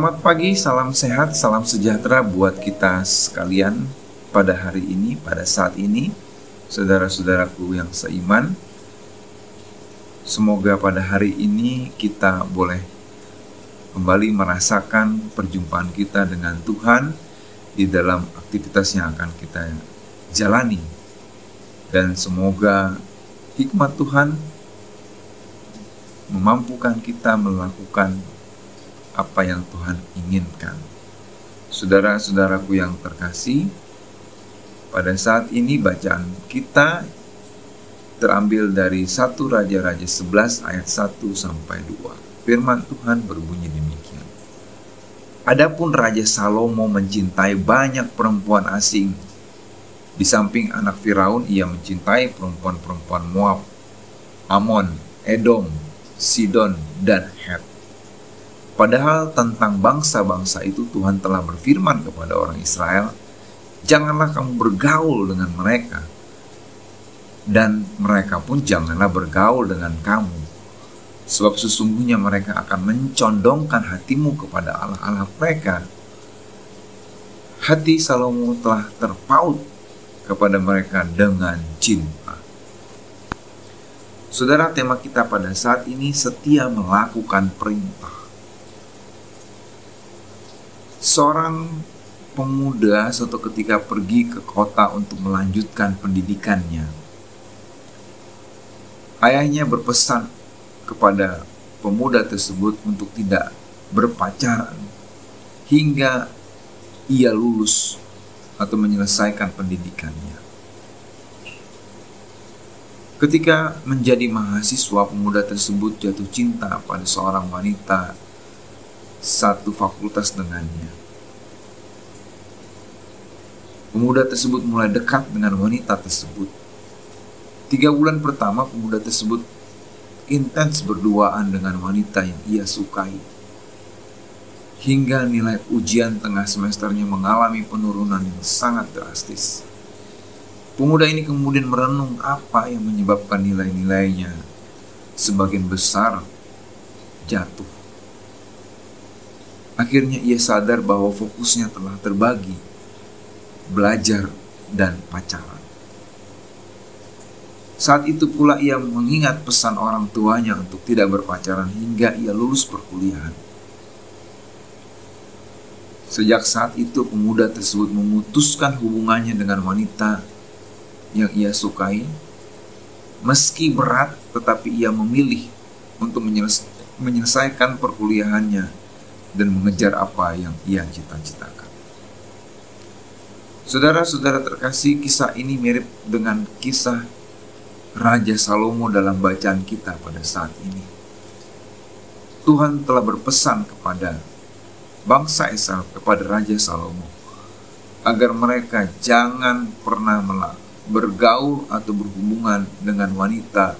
Selamat pagi, salam sehat, salam sejahtera buat kita sekalian pada hari ini, pada saat ini, saudara-saudaraku yang seiman. Semoga pada hari ini kita boleh kembali merasakan perjumpaan kita dengan Tuhan di dalam aktivitas yang akan kita jalani. Dan semoga hikmat Tuhan memampukan kita melakukan apa yang Tuhan inginkan. Saudara-saudaraku yang terkasih, pada saat ini bacaan kita terambil dari 1 Raja-Raja 11 ayat 1 sampai 2. Firman Tuhan berbunyi demikian. Adapun Raja Salomo mencintai banyak perempuan asing. Di samping anak Firaun, ia mencintai perempuan-perempuan Moab, Amon, Edom, Sidon, dan Het. Padahal tentang bangsa-bangsa itu Tuhan telah berfirman kepada orang Israel, janganlah kamu bergaul dengan mereka, dan mereka pun janganlah bergaul dengan kamu, sebab sesungguhnya mereka akan mencondongkan hatimu kepada Allah-Allah mereka. Hati Salomo telah terpaut kepada mereka dengan cinta. Saudara, tema kita pada saat ini setia melakukan perintah. Seorang pemuda suatu ketika pergi ke kota untuk melanjutkan pendidikannya. Ayahnya berpesan kepada pemuda tersebut untuk tidak berpacaran hingga ia lulus atau menyelesaikan pendidikannya. Ketika menjadi mahasiswa, pemuda tersebut jatuh cinta pada seorang wanita satu fakultas dengannya. Pemuda tersebut mulai dekat dengan wanita tersebut. 3 bulan pertama pemuda tersebut intens berduaan dengan wanita yang ia sukai. Hingga nilai ujian tengah semesternya mengalami penurunan yang sangat drastis. Pemuda ini kemudian merenung apa yang menyebabkan nilai-nilainya sebagian besar jatuh. Akhirnya ia sadar bahwa fokusnya telah terbagi, belajar dan pacaran. Saat itu pula ia mengingat pesan orang tuanya untuk tidak berpacaran hingga ia lulus perkuliahan. Sejak saat itu pemuda tersebut memutuskan hubungannya dengan wanita yang ia sukai. Meski berat, tetapi ia memilih untuk menyelesaikan perkuliahannya dan mengejar apa yang ia cita-citakan. Saudara-saudara terkasih, kisah ini mirip dengan kisah Raja Salomo dalam bacaan kita pada saat ini. Tuhan telah berpesan kepada bangsa Israel, kepada Raja Salomo, agar mereka jangan pernah bergaul atau berhubungan dengan wanita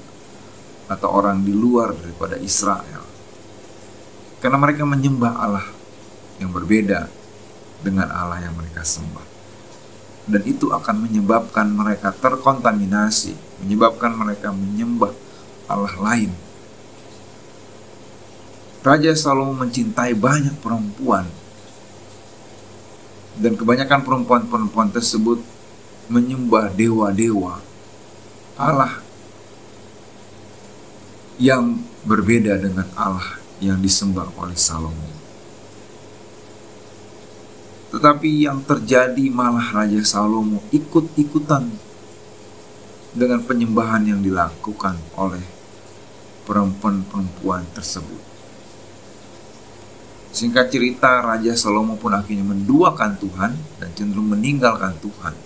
atau orang di luar daripada Israel. Karena mereka menyembah Allah yang berbeda dengan Allah yang mereka sembah. Dan itu akan menyebabkan mereka terkontaminasi, menyebabkan mereka menyembah Allah lain. Raja Salomo mencintai banyak perempuan. Dan kebanyakan perempuan-perempuan tersebut menyembah dewa-dewa Allah yang berbeda dengan Allah yang disembah oleh Salomo. Tetapi yang terjadi malah Raja Salomo ikut-ikutan dengan penyembahan yang dilakukan oleh perempuan-perempuan tersebut. Singkat cerita, Raja Salomo pun akhirnya menduakan Tuhan dan cenderung meninggalkan Tuhan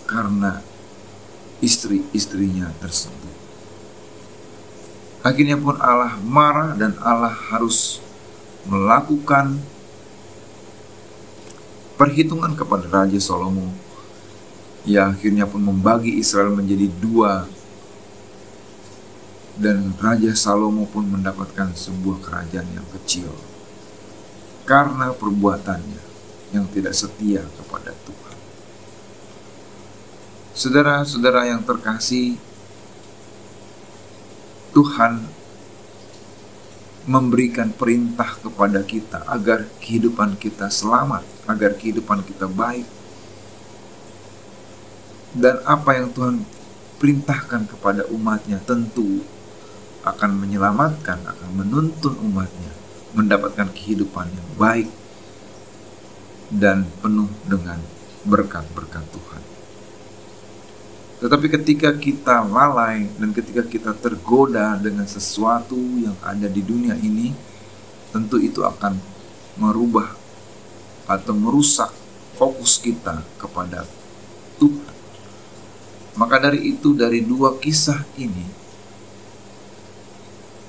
karena istri-istrinya tersebut. Akhirnya pun Allah marah dan Allah harus melakukan perhitungan kepada Raja Salomo. Ia akhirnya pun membagi Israel menjadi 2. Dan Raja Salomo pun mendapatkan sebuah kerajaan yang kecil karena perbuatannya yang tidak setia kepada Tuhan. Saudara-saudara yang terkasih, Tuhan memberikan perintah kepada kita agar kehidupan kita selamat, agar kehidupan kita baik. Dan apa yang Tuhan perintahkan kepada umatnya tentu akan menyelamatkan, akan menuntun umatnya mendapatkan kehidupan yang baik dan penuh dengan berkat-berkat Tuhan. Tetapi ketika kita lalai dan ketika kita tergoda dengan sesuatu yang ada di dunia ini, tentu itu akan merubah atau merusak fokus kita kepada Tuhan. Maka dari itu, dari dua kisah ini,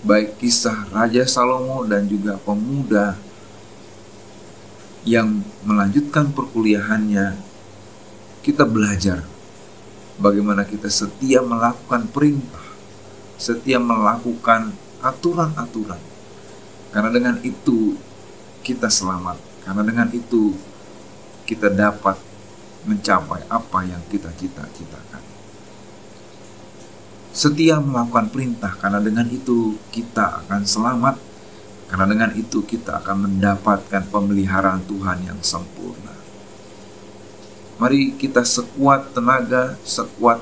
baik kisah Raja Salomo dan juga pemuda yang melanjutkan perkuliahannya, kita belajar bagaimana kita setia melakukan perintah, setia melakukan aturan-aturan. Karena dengan itu kita selamat, karena dengan itu kita dapat mencapai apa yang kita cita-citakan. Setia melakukan perintah, karena dengan itu kita akan selamat, karena dengan itu kita akan mendapatkan pemeliharaan Tuhan yang sempurna. Mari kita sekuat tenaga, sekuat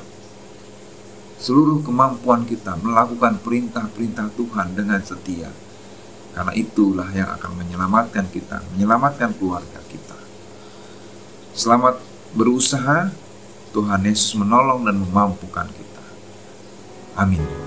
seluruh kemampuan kita melakukan perintah-perintah Tuhan dengan setia. Karena itulah yang akan menyelamatkan kita, menyelamatkan keluarga kita. Selamat berusaha, Tuhan Yesus menolong dan memampukan kita. Amin.